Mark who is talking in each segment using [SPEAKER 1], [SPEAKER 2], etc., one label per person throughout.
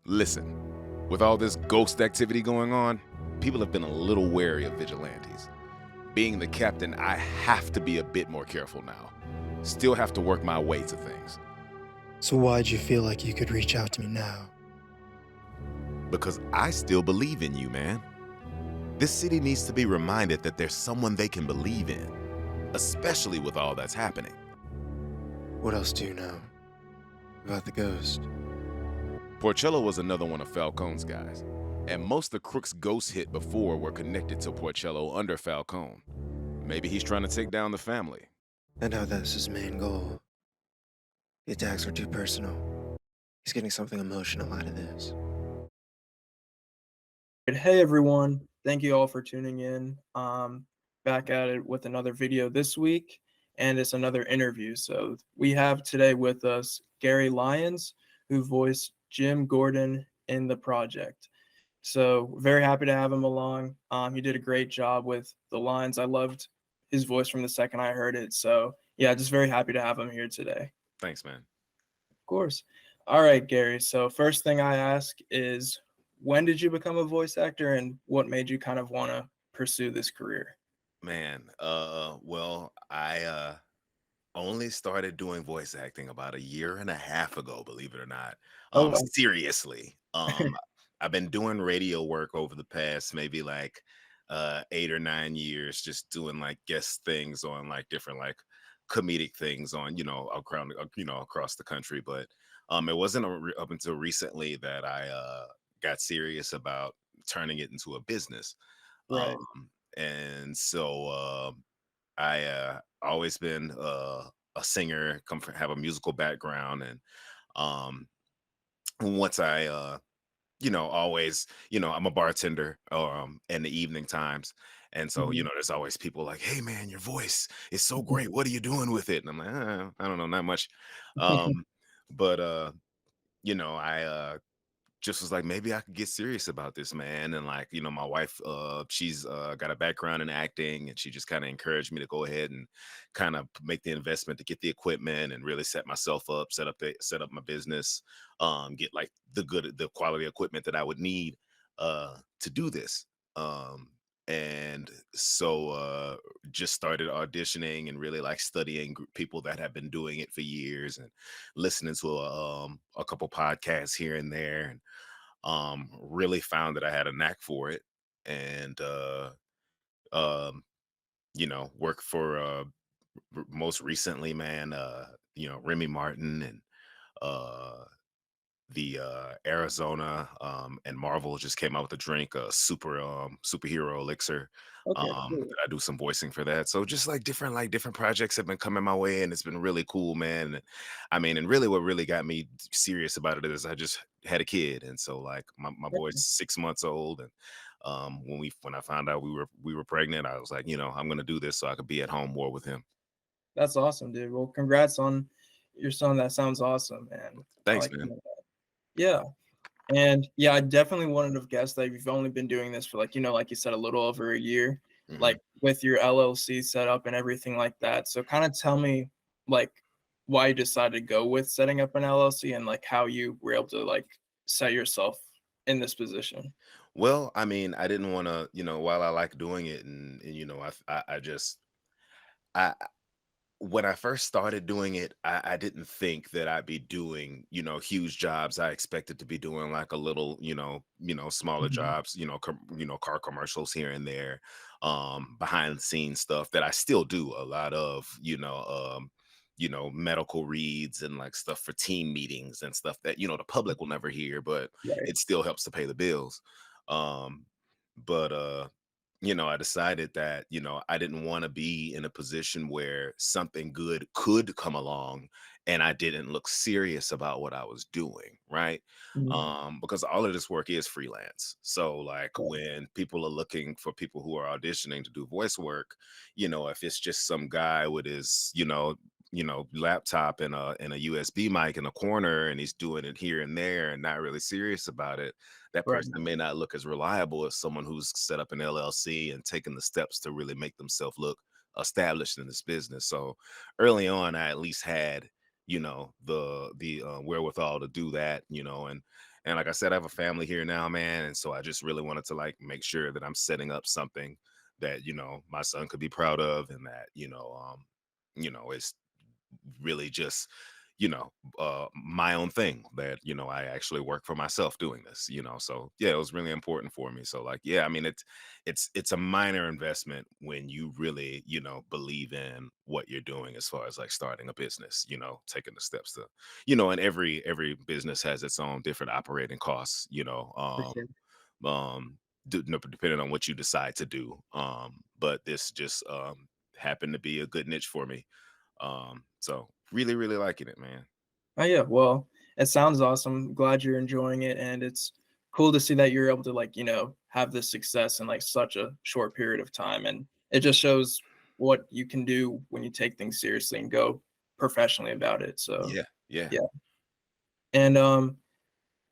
[SPEAKER 1] Listen, with all this ghost activity going on, people have been a little wary of vigilantes. Being the captain, I have to be a bit more careful now. Still have to work my way to things.
[SPEAKER 2] So why'd you feel like you could reach out to me now?
[SPEAKER 1] Because I still believe in you, man. This city needs to be reminded that there's someone they can believe in, especially with all that's happening.
[SPEAKER 2] What else do you know about the ghost?
[SPEAKER 1] Porcello was another one of Falcone's guys, and most of the crooks Ghost hit before were connected to Porcello under Falcone. Maybe he's trying to take down the family.
[SPEAKER 2] I know that's his main goal. The attacks were too personal. He's getting something emotional out of this.
[SPEAKER 3] Hey everyone, thank you all for tuning in. Back at it with another video this week, and it's another interview. So we have today with us Gary Lyons, who voiced Jim Gordon in the project. So very happy to have him along. He did a great job with the lines. I loved his voice from the second I heard it. So yeah, just very happy to have him here today.
[SPEAKER 1] Thanks, man.
[SPEAKER 3] Of course. All right, Gary. So first thing I ask is, when did you become a voice actor and what made you kind of want to pursue this career?
[SPEAKER 1] Man, well, I only started doing voice acting about a year and a half ago, believe it or not.
[SPEAKER 3] Oh, wow.
[SPEAKER 1] Seriously. I've been doing radio work over the past maybe like 8 or 9 years, just doing like guest things on like different like comedic things on, around, across the country. But it wasn't up until recently that I got serious about turning it into a business.
[SPEAKER 3] Right.
[SPEAKER 1] And so I always been a singer, come from have a musical background, and um, once I always, I'm a bartender in the evening times. And so,
[SPEAKER 3] Mhm.
[SPEAKER 1] there's always people like, "Hey man, your voice is so great. What are you doing with it?" And I'm like, I don't know, not much. Um, but I just was like, maybe I could get serious about this, man. And like, my wife, she's got a background in acting, and she just kind of encouraged me to go ahead and kind of make the investment to get the equipment and really set myself up, set up my business, get like the quality equipment that I would need to do this. And so just started auditioning and really like studying people that have been doing it for years, and listening to a couple podcasts here and there, and really found that I had a knack for it. And um work for most recently, man, Remy Martin, and uh the Arizona and Marvel just came out with a drink, a superhero elixir.
[SPEAKER 3] Okay, cool.
[SPEAKER 1] I do some voicing for that. So just like different projects have been coming my way, and it's been really cool, man. I mean, and really what really got me serious about it is I just had a kid. And so like my boy's
[SPEAKER 3] Yeah,
[SPEAKER 1] 6 months old. And when I found out we were pregnant, I was like, I'm gonna do this so I could be at home more with him.
[SPEAKER 3] that's awesome, dude. Well, congrats on your son. That sounds awesome, man. I
[SPEAKER 1] Thanks,
[SPEAKER 3] like
[SPEAKER 1] man.
[SPEAKER 3] hearing that. Yeah. And yeah, I definitely wanted to guess that you've only been doing this for like you said, a little over a year,
[SPEAKER 1] Mhm.
[SPEAKER 3] like with your LLC set up and everything like that. So kind of tell me like why you decided to go with setting up an LLC and like how you were able to like set yourself in this position.
[SPEAKER 1] Well, I mean, I didn't want to, while I like doing it, and I just, I, when I first started doing it, I didn't think that I'd be doing, huge jobs. I expected to be doing like a little, smaller
[SPEAKER 3] Mhm.
[SPEAKER 1] jobs, car commercials here and there, behind the scenes stuff that I still do a lot of, medical reads and like stuff for team meetings and stuff that, the public will never hear, but
[SPEAKER 3] Right.
[SPEAKER 1] it still helps to pay the bills. Um, but I decided that, I didn't want to be in a position where something good could come along and I didn't look serious about what I was doing, right?
[SPEAKER 3] Mhm.
[SPEAKER 1] Because all of this work is freelance. So like
[SPEAKER 3] Right.
[SPEAKER 1] when people are looking for people who are auditioning to do voice work, if it's just some guy with his, laptop and a USB mic in a corner, and he's doing it here and there and not really serious about it, that
[SPEAKER 3] Right.
[SPEAKER 1] person may not look as reliable as someone who's set up an LLC and taken the steps to really make themselves look established in this business. So early on, I at least had, the wherewithal to do that, and And like I said, I have a family here now, man. And so I just really wanted to like make sure that I'm setting up something that, my son could be proud of, and that, it's really just, you know, my own thing, that, I actually work for myself doing this, So yeah, it was really important for me. So like, yeah, I mean, it's a minor investment when you really, believe in what you're doing as far as like starting a business, taking the steps to, and every business has its own different operating costs,
[SPEAKER 3] For sure.
[SPEAKER 1] um depending on what you decide to do. But this just happened to be a good niche for me. So really, really liking it, man.
[SPEAKER 3] Oh yeah, well, it sounds awesome. Glad you're enjoying it, and it's cool to see that you're able to like, have this success in like such a short period of time. And it just shows what you can do when you take things seriously and go professionally about it. So
[SPEAKER 1] Yeah, yeah.
[SPEAKER 3] yeah. And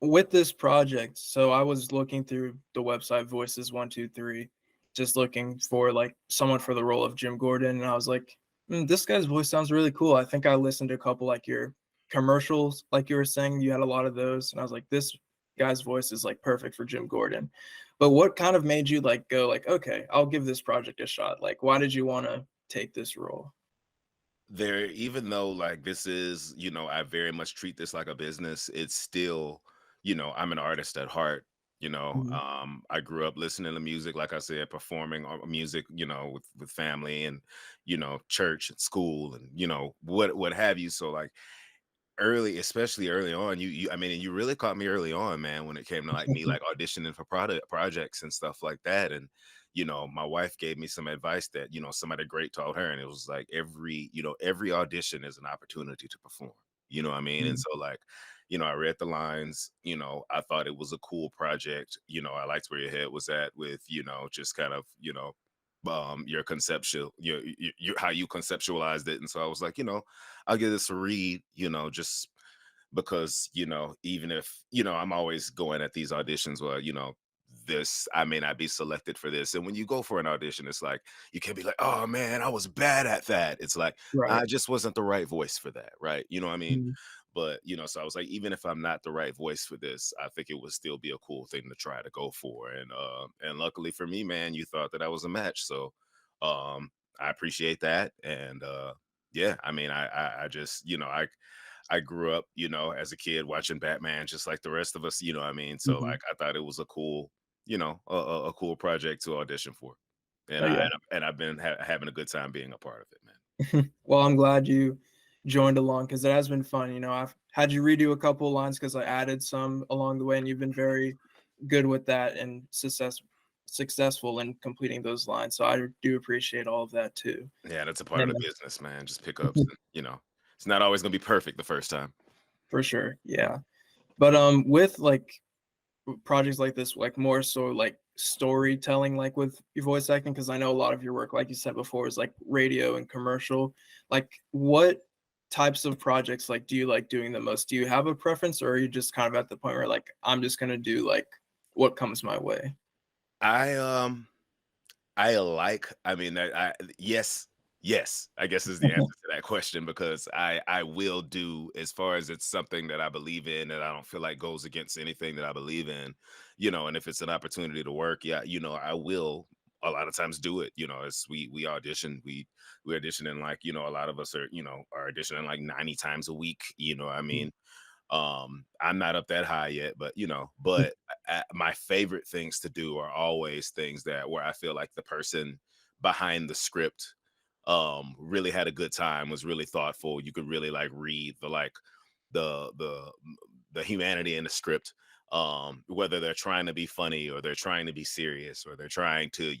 [SPEAKER 3] with this project, so I was looking through the website Voices 123, just looking for like someone for the role of Jim Gordon, and I was like, this guy's voice sounds really cool. I think I listened to a couple like your commercials, like you were saying, you had a lot of those, and I was like, this guy's voice is like perfect for Jim Gordon. But what kind of made you like go like, okay, I'll give this project a shot? Like, why did you want to take this role?
[SPEAKER 1] There, even though like this is, I very much treat this like a business, it's still, I'm an artist at heart.
[SPEAKER 3] Mhm.
[SPEAKER 1] I grew up listening to music, like I said, performing music, with family, and, church and school, and, what have you. So like, especially early on, I mean, and you really caught me early on, man, when it came to like me like auditioning for projects and stuff like that. And my wife gave me some advice that, somebody great told her, and it was like every audition is an opportunity to perform. You know what I mean? And
[SPEAKER 3] Mhm.
[SPEAKER 1] so like, I read the lines, I thought it was a cool project. I liked where your head was at with, just kind of, your conceptual, your how you conceptualized it. And so I was like, I'll give this a read, just because, even if, I'm always going at these auditions where, this, I may not be selected for this. And when you go for an audition, it's like, you can't be like, oh man, I was bad at that. It's like,
[SPEAKER 3] Right.
[SPEAKER 1] I just wasn't the right voice for that. Right. You know what I mean?
[SPEAKER 3] Mhm.
[SPEAKER 1] But, so I was like, even if I'm not the right voice for this, I think it would still be a cool thing to try to go for. And luckily for me, man, you thought that I was a match. So, I appreciate that. And, yeah, I mean, I just, I grew up, as a kid watching Batman, just like the rest of us. You know what I mean? So
[SPEAKER 3] Mhm.
[SPEAKER 1] like, I thought it was a cool, a cool project to audition for, and
[SPEAKER 3] Oh yeah.
[SPEAKER 1] I've been having a good time being a part of it, man.
[SPEAKER 3] Well, I'm glad you joined along because it has been fun. I've had you redo a couple lines because I added some along the way, and you've been very good with that and successful in completing those lines. So I do appreciate all of that too.
[SPEAKER 1] Yeah, that's a part of
[SPEAKER 3] And
[SPEAKER 1] the business, man. Just pickups, and, it's not always gonna be perfect the first time.
[SPEAKER 3] for sure, yeah. But with like projects like this, like more so like storytelling, like with your voice acting, because I know a lot of your work, like you said before, is like radio and commercial. Like, what types of projects like do you like doing the most? Do you have a preference, or are you just kind of at the point where like I'm just gonna do like what comes my way?
[SPEAKER 1] I I mean, yes, yes, I guess is the answer to that question, because I will do, as far as it's something that I believe in, that I don't feel like goes against anything that I believe in, and if it's an opportunity to work, yeah, I will a lot of times do it. As we audition, we audition, and like, a lot of us are auditioning like 90 times a week, I mean. I'm not up that high yet, but my favorite things to do are always things that where I feel like the person behind the script really had a good time, was really thoughtful. You could really like read the the the humanity in the script, whether they're trying to be funny, or they're trying to be serious, or they're trying to,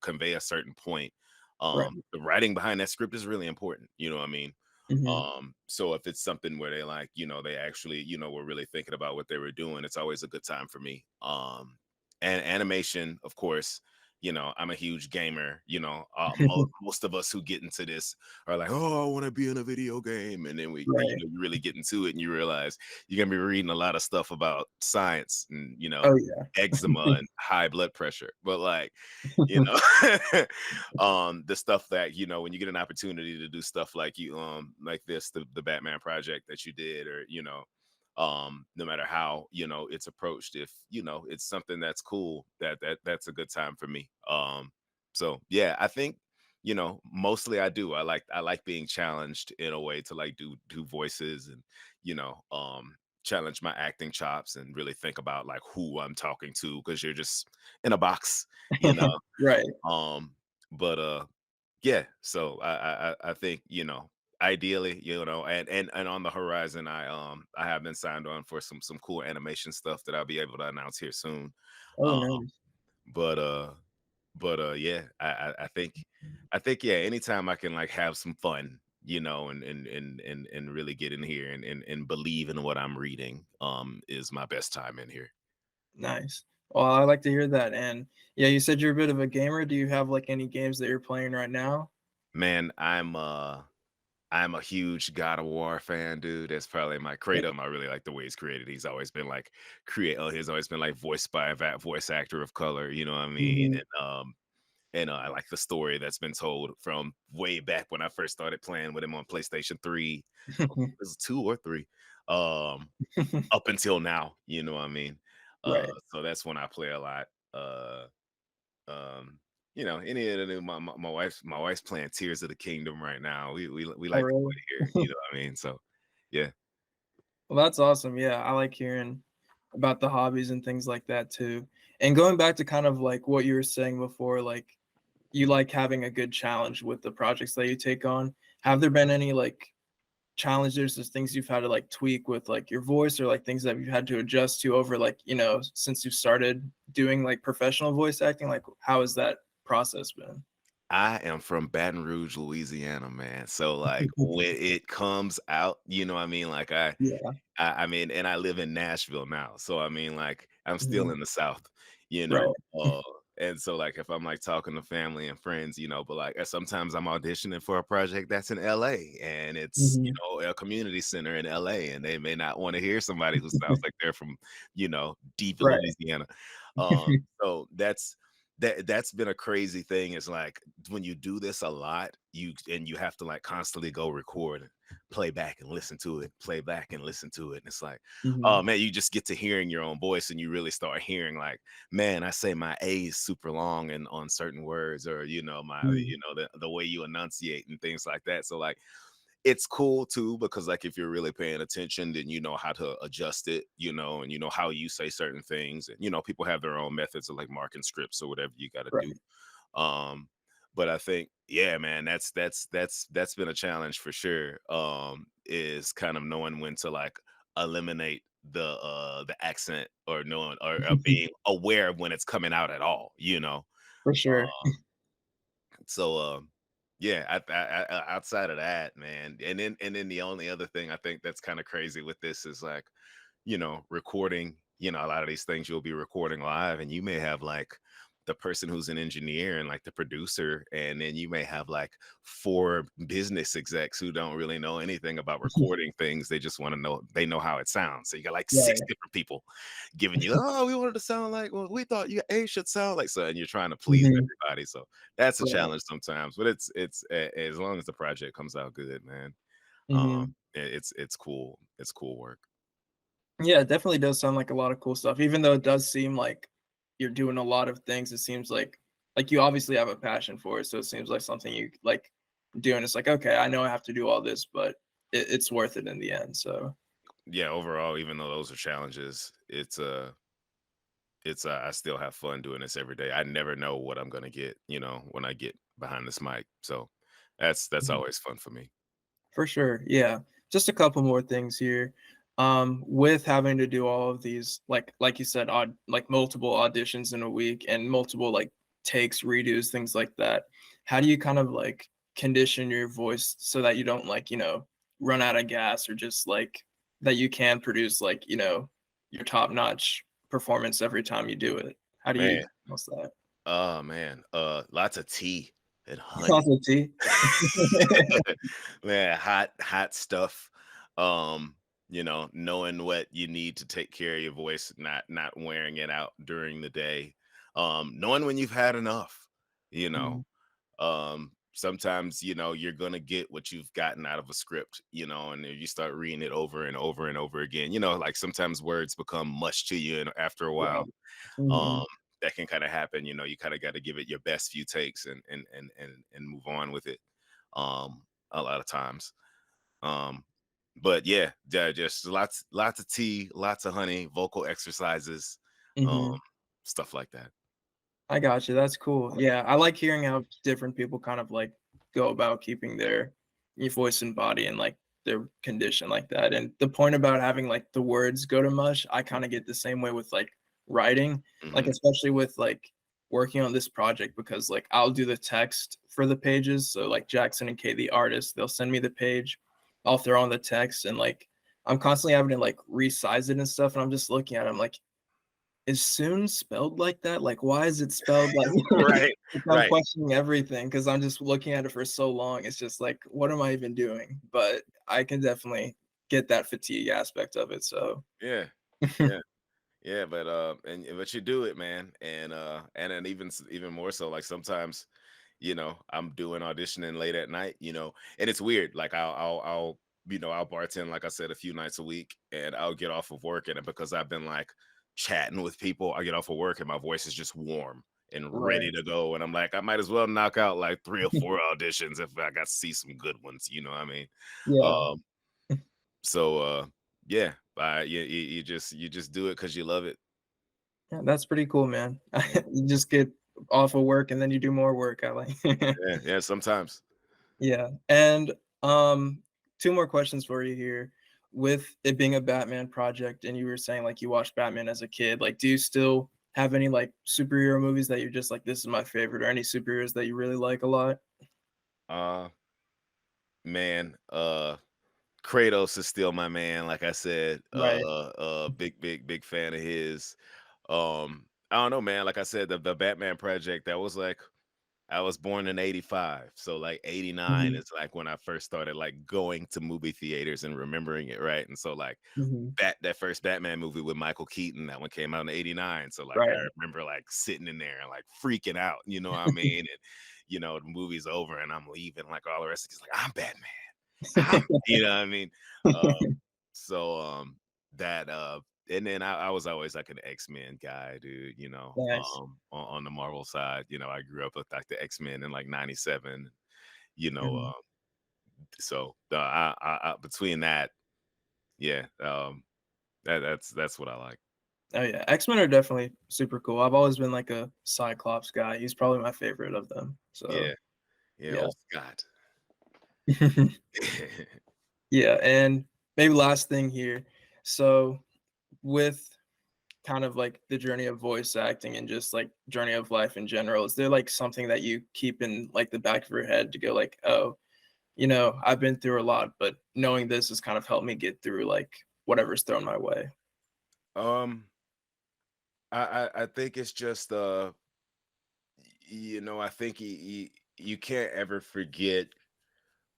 [SPEAKER 1] convey a certain point.
[SPEAKER 3] Right.
[SPEAKER 1] The writing behind that script is really important, you know what I mean?
[SPEAKER 3] Hmm.
[SPEAKER 1] So if it's something where they like, they actually, were really thinking about what they were doing, it's always a good time for me. And animation, of course, I'm a huge gamer. Most of us who get into this are like, oh, I want to be in a video game. And then
[SPEAKER 3] Right.
[SPEAKER 1] you really get into it, and you realize you're gonna be reading a lot of stuff about science, and,
[SPEAKER 3] Oh yeah.
[SPEAKER 1] eczema and high blood pressure. But like, you know, the stuff that, when you get an opportunity to do stuff like like this, the Batman project that you did, or, no matter how, it's approached. If, it's something that's cool, that's a good time for me. So yeah, I think, mostly I like being challenged in a way to like do voices and, challenge my acting chops and really think about like who I'm talking to, because you're just in a box, you know.
[SPEAKER 3] Right.
[SPEAKER 1] Um, but yeah, so I think, ideally, and on the horizon, I have been signed on for some cool animation stuff that I'll be able to announce here soon.
[SPEAKER 3] Oh,
[SPEAKER 1] Um,
[SPEAKER 3] nice.
[SPEAKER 1] but yeah, I think yeah, anytime I can like have some fun, and really get in here and believe in what I'm reading, is my best time in here.
[SPEAKER 3] Nice. Well, I like to hear that, and yeah, you said you're a bit of a gamer. Do you have, like, any games that you're playing right now?
[SPEAKER 1] Man, I'm a huge God of War fan, dude. That's probably my Kratos. I really like the way he's created. He's always been like he's always been like voiced by a voice actor of color, you know what I mean?
[SPEAKER 3] Mhm.
[SPEAKER 1] And I like the story that's been told from way back when I first started playing with him on PlayStation 3. Was it 2 or 3? Um, up until now, you know what I mean?
[SPEAKER 3] Right.
[SPEAKER 1] So that's when I play a lot. Uh um, any of the new my wife's playing Tears of the Kingdom right now. We
[SPEAKER 3] Oh,
[SPEAKER 1] like to
[SPEAKER 3] really?
[SPEAKER 1] play here, you know what I mean? So yeah.
[SPEAKER 3] Well, that's awesome. Yeah, I like hearing about the hobbies and things like that too. And going back to kind of like what you were saying before, like you like having a good challenge with the projects that you take on. Have there been any like challenges or things you've had to like tweak with like your voice or like things that you've had to adjust to over like, since you started doing like professional voice acting? Like how has that process been?
[SPEAKER 1] I am from Baton Rouge, Louisiana, man. So like when it comes out, you know what I mean? Like
[SPEAKER 3] Yeah.
[SPEAKER 1] I mean, and I live in Nashville now, so I mean, like, I'm still
[SPEAKER 3] Mhm.
[SPEAKER 1] in the South, you
[SPEAKER 3] Right.
[SPEAKER 1] know, and so, like, if I'm, like, talking to family and friends, but, like, sometimes I'm auditioning for a project that's in LA, and it's,
[SPEAKER 3] Mhm.
[SPEAKER 1] a community center in LA, and they may not wanna hear somebody who sounds like they're from, deep
[SPEAKER 3] Right.
[SPEAKER 1] Louisiana. So that's been a crazy thing, is, like, when you do this a lot, you have to, like, constantly go record, play back and listen to it, play back and listen to it. And it's like, oh
[SPEAKER 3] Mhm.
[SPEAKER 1] man, you just get to hearing your own voice, and you really start hearing like, man, I say my A's super long and on certain words, or
[SPEAKER 3] Mhm.
[SPEAKER 1] the way you enunciate and things like that. So like it's cool too, because like if you're really paying attention, then you know how to adjust it, and you know how you say certain things. And people have their own methods of like marking scripts or whatever you got to do.
[SPEAKER 3] Right.
[SPEAKER 1] um, but I think, yeah, man, that's been a challenge for sure. Is kind of knowing when to like eliminate the accent, or knowing or being aware of when it's coming out at all,
[SPEAKER 3] For
[SPEAKER 1] Uh,
[SPEAKER 3] sure.
[SPEAKER 1] so yeah, outside of that, man, and then the only other thing I think that's kind of crazy with this is like, recording, a lot of these things you'll be recording live, and you may have like the person who's an engineer and like the producer, and then you may have like four business execs who don't really know anything about recording things. They just want to know, they know how it sounds. So you got like six
[SPEAKER 3] Right.
[SPEAKER 1] different people giving you, oh, we wanted to sound like, well, we thought you A should sound like so, and you're trying to please
[SPEAKER 3] Mhm.
[SPEAKER 1] everybody. So that's a
[SPEAKER 3] Right.
[SPEAKER 1] challenge sometimes, but as long as the project comes out good, man.
[SPEAKER 3] Mhm.
[SPEAKER 1] It's cool. It's cool work.
[SPEAKER 3] Yeah, it definitely does sound like a lot of cool stuff. Even though it does seem like you're doing a lot of things, it seems like you obviously have a passion for it. So it seems like something you like doing. It's like, okay, I know I have to do all this, but it's worth it in the end. So
[SPEAKER 1] Yeah, overall, even though those are challenges, I still have fun doing this every day. I never know what I'm gonna get, when I get behind this mic. So that's
[SPEAKER 3] mhm,
[SPEAKER 1] always fun for me.
[SPEAKER 3] for sure. Yeah. Just a couple more things here. With having to do all of these, like you said, like multiple auditions in a week and multiple like takes, redos, things like that. How do you kind of like condition your voice so that you don't like, run out of gas or just like that you can produce like, your top notch performance every time you do it? How do you
[SPEAKER 1] Man,
[SPEAKER 3] balance that?
[SPEAKER 1] oh man, lots of tea and honey.
[SPEAKER 3] Also tea.
[SPEAKER 1] Man, hot stuff. Um, knowing what you need to take care of your voice, not wearing it out during the day. Knowing when you've had enough, you know.
[SPEAKER 3] Mhm.
[SPEAKER 1] sometimes, you're gonna get what you've gotten out of a script, and then you start reading it over and over and over again. Like sometimes words become much to you, and after a while,
[SPEAKER 3] Right. Mhm.
[SPEAKER 1] um, that can kind of happen. You kind of got to give it your best few takes and move on with it. A lot of times. Um, but yeah, just lots of tea, lots of honey, vocal exercises, um,
[SPEAKER 3] Mhm.
[SPEAKER 1] stuff like that.
[SPEAKER 3] I got you, that's cool. Yeah, I like hearing how different people kind of, like, go about keeping their voice and body and, like, their condition like that, and the point about having, like, the words go to mush, I kinda get the same way with, like, writing, like,
[SPEAKER 1] Hmm.
[SPEAKER 3] especially with, like, working on this project because, like, I'll do the text for the pages, so, like, Jackson and Kate, the artists, they'll send me the page, I'll throw on the text, and, like, I'm constantly having to, like, resize it and stuff, and I'm just looking at it, I'm like, is soon spelled like that? Like, why is it spelled like
[SPEAKER 1] Right,
[SPEAKER 3] like, I'm
[SPEAKER 1] right.
[SPEAKER 3] questioning everything because 'cause I'm just looking at it for so long, it's just like, "What am I even doing?" But I can definitely get that fatigue aspect of it, so
[SPEAKER 1] Yeah, yeah. Yeah, but you do it, man, and then even more so, like sometimes, I'm doing auditioning late at night, and it's weird. Like I'll bartend, like I said, a few nights a week, and I'll get off of work, and because I've been like chatting with people, I get off of work and my voice is just warm and ready
[SPEAKER 3] Right.
[SPEAKER 1] to go, and I'm like, I might as well knock out like 3 or 4 auditions if I got to see some good ones. You know what I mean?
[SPEAKER 3] Yeah.
[SPEAKER 1] Um, so yeah, you just do it because you love it.
[SPEAKER 3] Yeah, that's pretty cool, man. You just get off of work and then you do more work, I like
[SPEAKER 1] Yeah, yeah, sometimes.
[SPEAKER 3] Yeah, and, um, 2 more questions for you here. With it being a Batman project and you were saying, like, you watched Batman as a kid, like, do you still have any, like, superhero movies that you're just like, "This is my favorite," or any superheroes that you really like a lot?
[SPEAKER 1] Uh, man, Kratos is still my man. Like I said,
[SPEAKER 3] Right.
[SPEAKER 1] big fan of his. I don't know, man. Like I said, the Batman project, that was like, I was born in '85, so like '89
[SPEAKER 3] Mhm,
[SPEAKER 1] is like when I first started like going to movie theaters and remembering it, right? And so like
[SPEAKER 3] mhm.
[SPEAKER 1] that first Batman movie with Michael Keaton, that one came out in '89. So like I
[SPEAKER 3] Right.
[SPEAKER 1] remember like sitting in there and like freaking out, you know what I mean? And the movie's over and I'm leaving, like all the rest is like, I'm Batman. You know what I mean? Uh, so that and then I was always like an X-Men guy, dude,
[SPEAKER 3] Nice.
[SPEAKER 1] on the Marvel side. I grew up with like the X-Men in like '97, you know,
[SPEAKER 3] Mhm.
[SPEAKER 1] so between that, yeah, that's what I like.
[SPEAKER 3] Oh, yeah, X-Men are definitely super cool. I've always been, like, a Cyclops guy. He's probably my favorite of them, so,
[SPEAKER 1] Yeah, yeah,
[SPEAKER 3] yeah.
[SPEAKER 1] old Scott.
[SPEAKER 3] Yeah, and maybe last thing here. So, with kind of like the journey of voice acting and just like journey of life in general, is there like something that you keep in like the back of your head to go like, oh, I've been through a lot, but knowing this has kind of helped me get through like whatever's thrown my way.
[SPEAKER 1] um, I think it's just I think you can't ever forget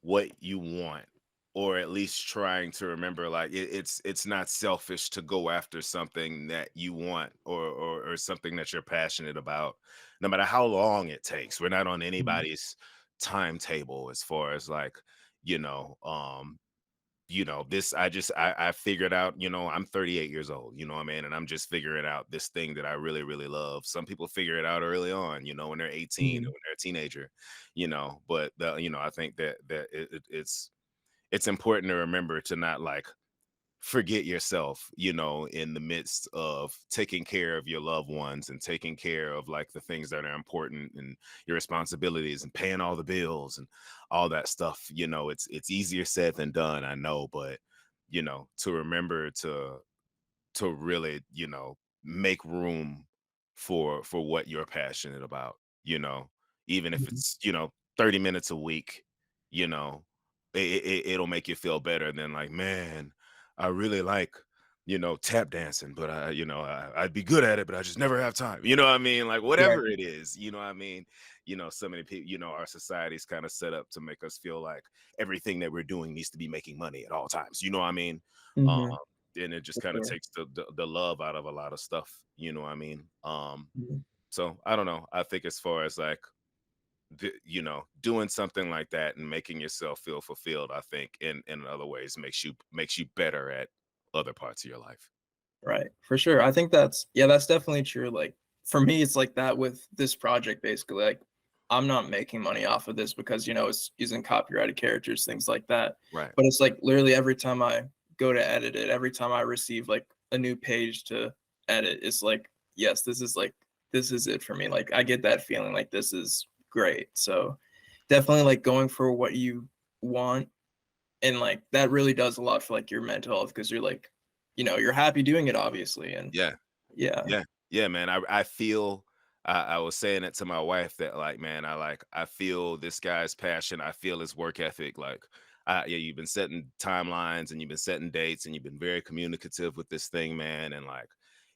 [SPEAKER 1] what you want, or at least trying to remember, like it's not selfish to go after something that you want, or something that you're passionate about, no matter how long it takes. We're not on
[SPEAKER 3] Mhm,
[SPEAKER 1] anybody's timetable as far as like, you know um this, I figured out, I'm 38 years old, what I mean, and I'm just figuring out this thing that I really really love. Some people figure it out early on, when they're 18 or
[SPEAKER 3] mhm,
[SPEAKER 1] when they're a teenager, but I think that it's important to remember to not like forget yourself, in the midst of taking care of your loved ones and taking care of like the things that are important and your responsibilities and paying all the bills and all that stuff. It's easier said than done, I know, but to remember to really, make room for what you're passionate about, even if
[SPEAKER 3] mhm.
[SPEAKER 1] it's, 30 minutes a week, you know, it'll make you feel better than like, man, I really like, tap dancing, but I'd be good at it, but I just never have time. You know what I mean? Like
[SPEAKER 3] Right.
[SPEAKER 1] whatever it is, you know what I mean? So many people, our society's kind of set up to make us feel like everything that we're doing needs to be making money at all times. You know what I mean? Um,
[SPEAKER 3] Mhm,
[SPEAKER 1] and it just
[SPEAKER 3] for
[SPEAKER 1] kind of
[SPEAKER 3] sure.
[SPEAKER 1] takes the love out of a lot of stuff, you know what I mean?
[SPEAKER 3] Mhm,
[SPEAKER 1] So I don't know. I think as far as like you know, doing something like that and making yourself feel fulfilled, I think in other ways makes you better at other parts of your life.
[SPEAKER 3] Right, for sure. I think that's yeah, that's definitely true. Like for me, it's like that with this project basically. Like I'm not making money off of this because it's using copyrighted characters, things like that.
[SPEAKER 1] Right.
[SPEAKER 3] But it's like literally every time I go to edit it, every time I receive like a new page to edit, it's like, yes, this is it for me. Like I get that feeling like this is great. So definitely like going for what you want and like that really does a lot for like your mental health because you're like, you're happy doing it obviously. And
[SPEAKER 1] Yeah.
[SPEAKER 3] yeah.
[SPEAKER 1] Yeah. Yeah, man. I feel I was saying it to my wife that like, man, I feel this guy's passion. I feel his work ethic. Like, yeah, you've been setting timelines and you've been setting dates and you've been very communicative with this thing, man. And like,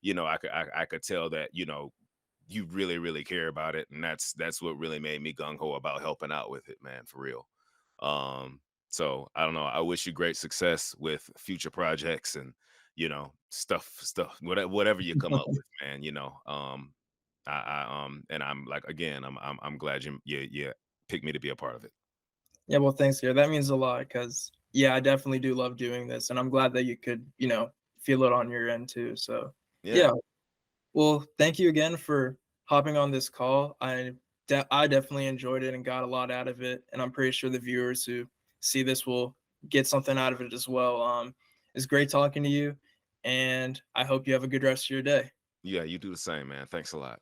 [SPEAKER 1] I could tell that, you really, really care about it. And that's what really made me gung ho about helping out with it, man, for real. Um, so I don't know. I wish you great success with future projects and stuff, whatever you come up with, man. And I'm like, again, I'm glad you picked me to be a part of it.
[SPEAKER 3] Yeah, well, thanks, here. That means a lot because yeah, I definitely do love doing this, and I'm glad that you could, feel it on your end too. So
[SPEAKER 1] Yeah,
[SPEAKER 3] yeah, well, thank you again for hopping on this call. I definitely enjoyed it and got a lot out of it, and I'm pretty sure the viewers who see this will get something out of it as well. It's great talking to you, and I hope you have a good rest of your day.
[SPEAKER 1] yeah, you do the same, man. Thanks a lot.